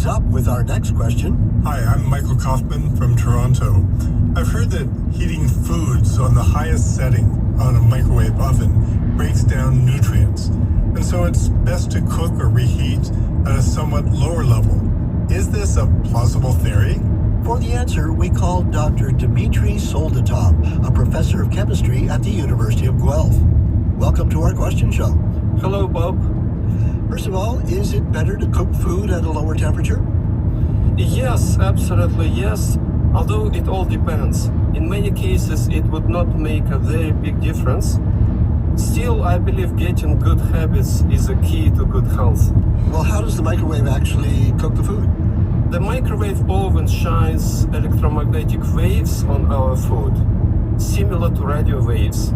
is up with our next question. Hi, I'm Michael Kaufman from Toronto. I've heard that heating foods on the highest setting on a microwave oven breaks down nutrients, and so it's best to cook or reheat at a somewhat lower level. Is this a plausible theory? For the answer, we called Dr. Dmitry Soldatov, a professor of chemistry at the University of Guelph. Welcome to our question show. Hello, Bob. First of all, is it better to cook food at a lower temperature? Yes, absolutely yes, although it all depends. In many cases, it would not make a very big difference. Still, I believe getting good habits is a key to good health. Well, how does the microwave actually cook the food? The microwave oven shines electromagnetic waves on our food, similar to radio waves.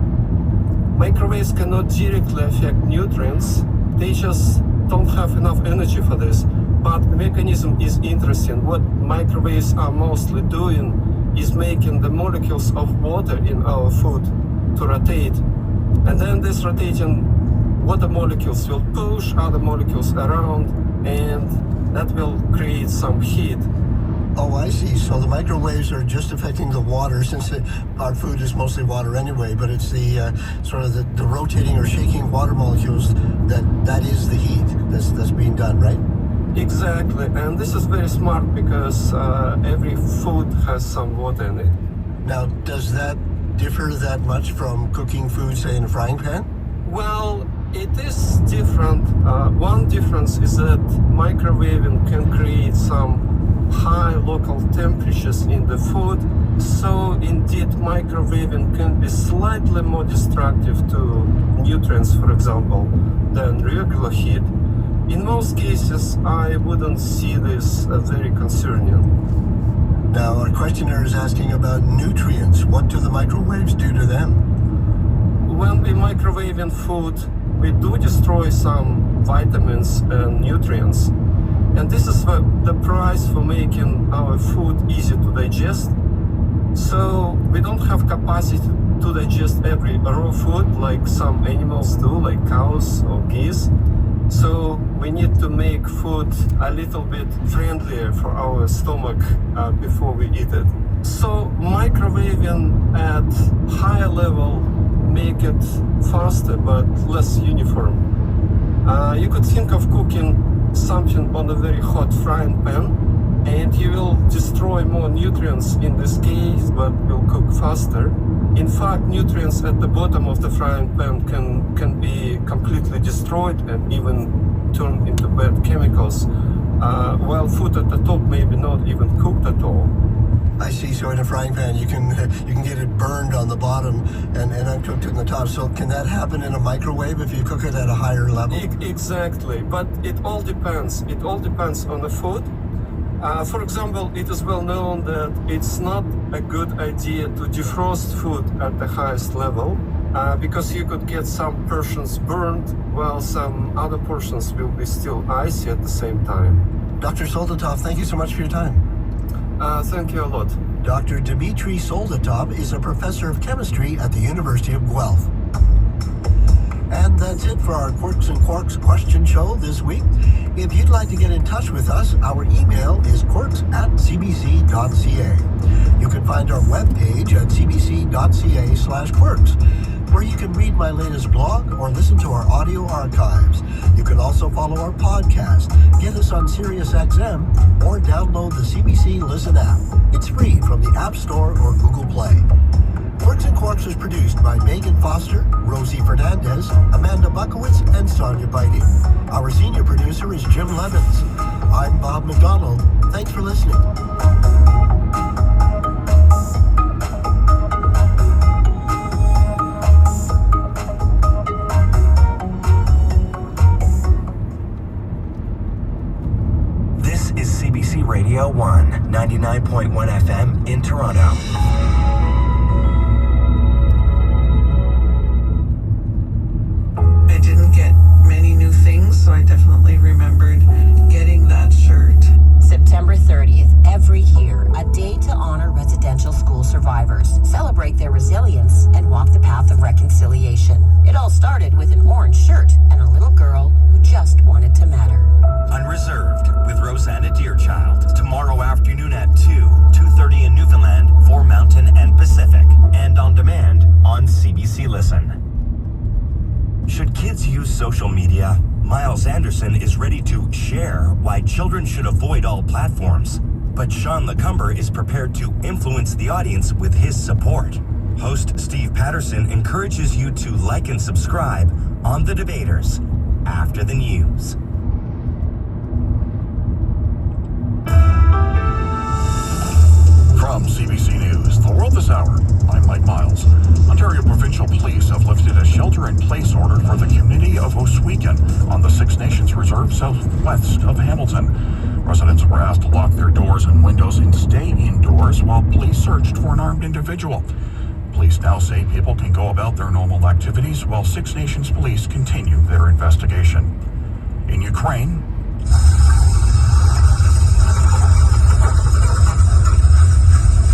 Microwaves cannot directly affect nutrients, they just don't have enough energy for this. But the mechanism is interesting. What microwaves are mostly doing is making the molecules of water in our food to rotate. And then these rotating water molecules will push other molecules around, and that will create some heat. Oh, I see. So the microwaves are just affecting the water, since our food is mostly water anyway, but it's the sort of the rotating or shaking water molecules that is the heat that's being done, right? Exactly, and this is very smart because every food has some water in it. Now, does that differ that much from cooking food, say, in a frying pan? Well, it is different. One difference is that microwaving can create some high local temperatures in the food, so indeed microwaving can be slightly more destructive to nutrients, for example, than regular heat. In most cases, I wouldn't see this very concerning. Now, our questioner is asking about nutrients. What do the microwaves do to them? When we microwave in food, we do destroy some vitamins and nutrients. And this is the price for making our food easy to digest. So we don't have capacity to digest every raw food like some animals do, like cows or geese. So we need to make food a little bit friendlier for our stomach before we eat it. So microwaving at higher level make it faster but less uniform. You could think of cooking something on a very hot frying pan, and you will destroy more nutrients in this case, but will cook faster. In fact, nutrients at the bottom of the frying pan can be completely destroyed and even turn into bad chemicals, while food at the top may be not even cooked at all. I see. So in a frying pan, you can get it burned on the bottom and uncooked in the top. So can that happen in a microwave if you cook it at a higher level? Exactly, but it all depends. It all depends on the food. For example, it is well known that it's not a good idea to defrost food at the highest level because you could get some portions burned while some other portions will be still icy at the same time. Dr. Soldatov, thank you so much for your time. Thank you a lot. Dr. Dmitry Soldatov is a professor of chemistry at the University of Guelph. And that's it for our Quirks and Quarks question show this week. If you'd like to get in touch with us, our email is quirks@cbc.ca. You can find our webpage at cbc.ca/quirks, where you can read my latest blog or listen to our audio archives. You can also follow our podcast, get us on SiriusXM, or download the CBC Listen app. It's free from the App Store or Google Play. Quirks and Quarks is produced by Megan Foster, Rosie Fernandez, Amanda Bukowitz, and Sonia Beide. Our senior producer is Jim Levins. I'm Bob McDonald. Thanks for listening. This is CBC Radio 1, 99.1 FM in Toronto. I didn't get many new things, so I definitely remembered getting that shirt. September 30th, every year, a day to honor residential school survivors, celebrate their resilience, and walk the path of reconciliation. It all started with an orange shirt and a little girl who just wanted to matter. Unreserved with Rosanna Deerchart. kids use social media, Miles Anderson is ready to share why children should avoid all platforms. But Sean Lecumber is prepared to influence the audience with his support. Host Steve Patterson encourages you to like and subscribe on The Debaters after the news. From CBC News, The World This Hour, I'm Mike Miles. Ontario Provincial Police have lifted a shelter-in-place order for the community of Oswegan on the Six Nations Reserve southwest of Hamilton. Residents were asked to lock their doors and windows and stay indoors while police searched for an armed individual. Police now say people can go about their normal activities while Six Nations police continue their investigation. In Ukraine,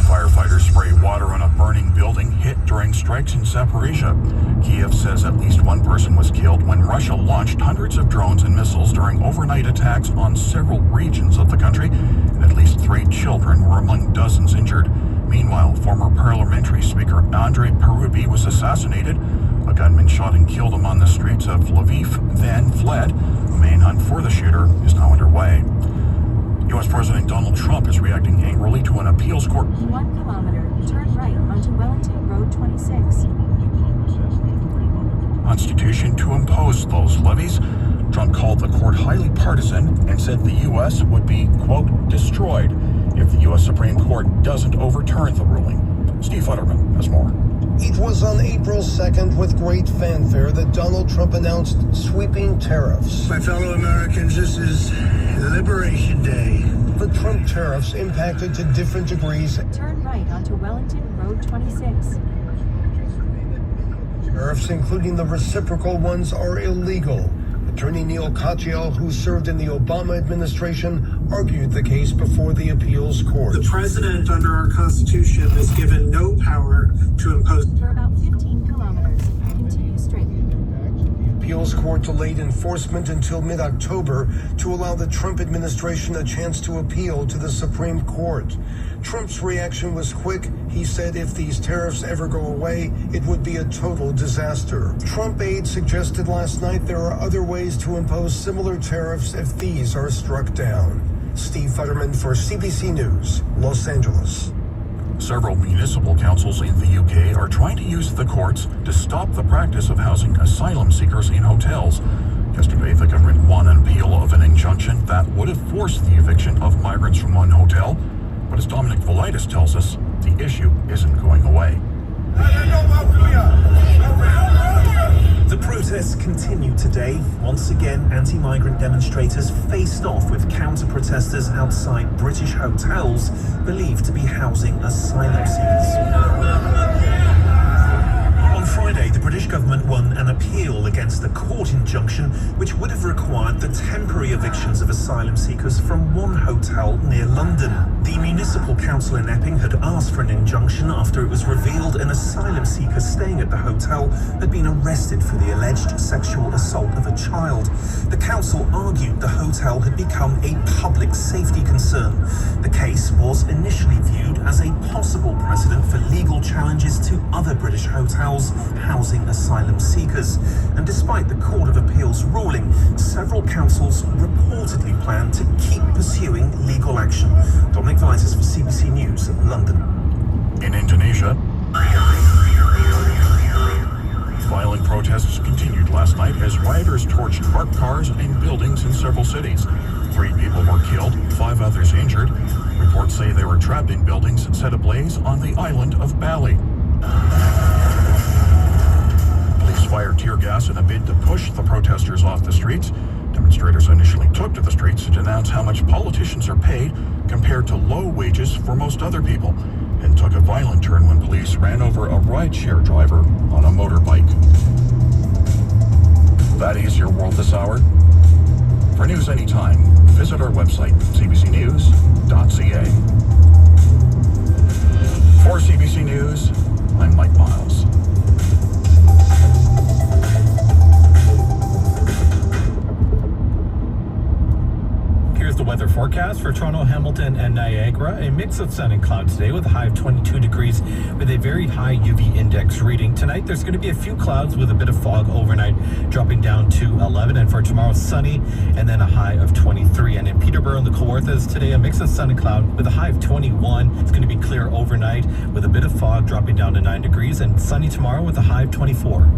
firefighters spray water on a burning building hit during strikes in Zaporizhia. Kiev says at least one person was killed when Russia launched hundreds of drones and missiles during overnight attacks on several regions of the country, and at least 3 children were among dozens injured. Meanwhile, former parliamentary speaker Andrei Perubi was assassinated. A gunman shot and killed him on the streets of Lviv, then fled. A manhunt for the shooter is now underway. U.S. President Donald Trump is reacting angrily to an appeals court. 1 kilometer, turn right onto Wellington Road 26. Constitution to impose those levies. Trump called the court highly partisan and said the U.S. would be, quote, destroyed if the U.S. Supreme Court doesn't overturn the ruling. Steve Futterman has more. It was on April 2nd with great fanfare that Donald Trump announced sweeping tariffs. My fellow Americans, this is Liberation Day. The Trump tariffs impacted to different degrees. Turn right onto Wellington Road 26. Tariffs, including the reciprocal ones, are illegal. Attorney Neil Katyal, who served in the Obama administration, argued the case before the appeals court. The president, under our Constitution, is given no power to impose. For about 15 kilometers, continue straight. The appeals court delayed enforcement until mid-October to allow the Trump administration a chance to appeal to the Supreme Court. Trump's reaction was quick. He said if these tariffs ever go away, it would be a total disaster. Trump aides suggested last night there are other ways to impose similar tariffs if these are struck down. Steve Futterman for CBC News, Los Angeles. Several municipal councils in the UK are trying to use the courts to stop the practice of housing asylum seekers in hotels. Yesterday, the government won an appeal of an injunction that would have forced the eviction of migrants from one hotel. But as Dominic Velitis tells us, the issue isn't going away. The protests continue today. Once again, anti-migrant demonstrators faced off with counter-protesters outside British hotels believed to be housing asylum seekers. On Friday, the British government won an appeal against the court injunction, which would have required the temporary evictions of asylum seekers from one hotel near London. The municipal council in Epping had asked for an injunction after it was revealed an asylum seeker staying at the hotel had been arrested for the alleged sexual assault of a child. The council argued the hotel had become a public safety concern. The case was initially viewed as a possible precedent for legal challenges to other British hotels housing asylum seekers. And despite the Court of Appeal's ruling, several councils reportedly plan to keep pursuing legal action. Dominic Velitis for CBC News, London. In Indonesia, violent protests continued last night as rioters torched parked cars and buildings in several cities. 3 people were killed, 5 others injured. Reports say they were trapped in buildings set ablaze on the island of Bali. Police fired tear gas in a bid to push the protesters off the streets. Demonstrators initially took to the streets to denounce how much politicians are paid compared to low wages for most other people, and took a violent turn when police ran over a rideshare driver on a motorbike. That is your World This Hour. For news anytime, visit our website, cbcnews.ca. For CBC News, I'm Mike Miles. Here's the weather forecast. forecast for Toronto, Hamilton, and Niagara. A mix of sun and cloud today with a high of 22 degrees with a very high UV index reading. Tonight, there's going to be a few clouds with a bit of fog overnight, dropping down to 11. And for tomorrow, sunny and then a high of 23. And in Peterborough and the Kawarthas today, a mix of sun and cloud with a high of 21. It's going to be clear overnight with a bit of fog dropping down to 9 degrees and sunny tomorrow with a high of 24.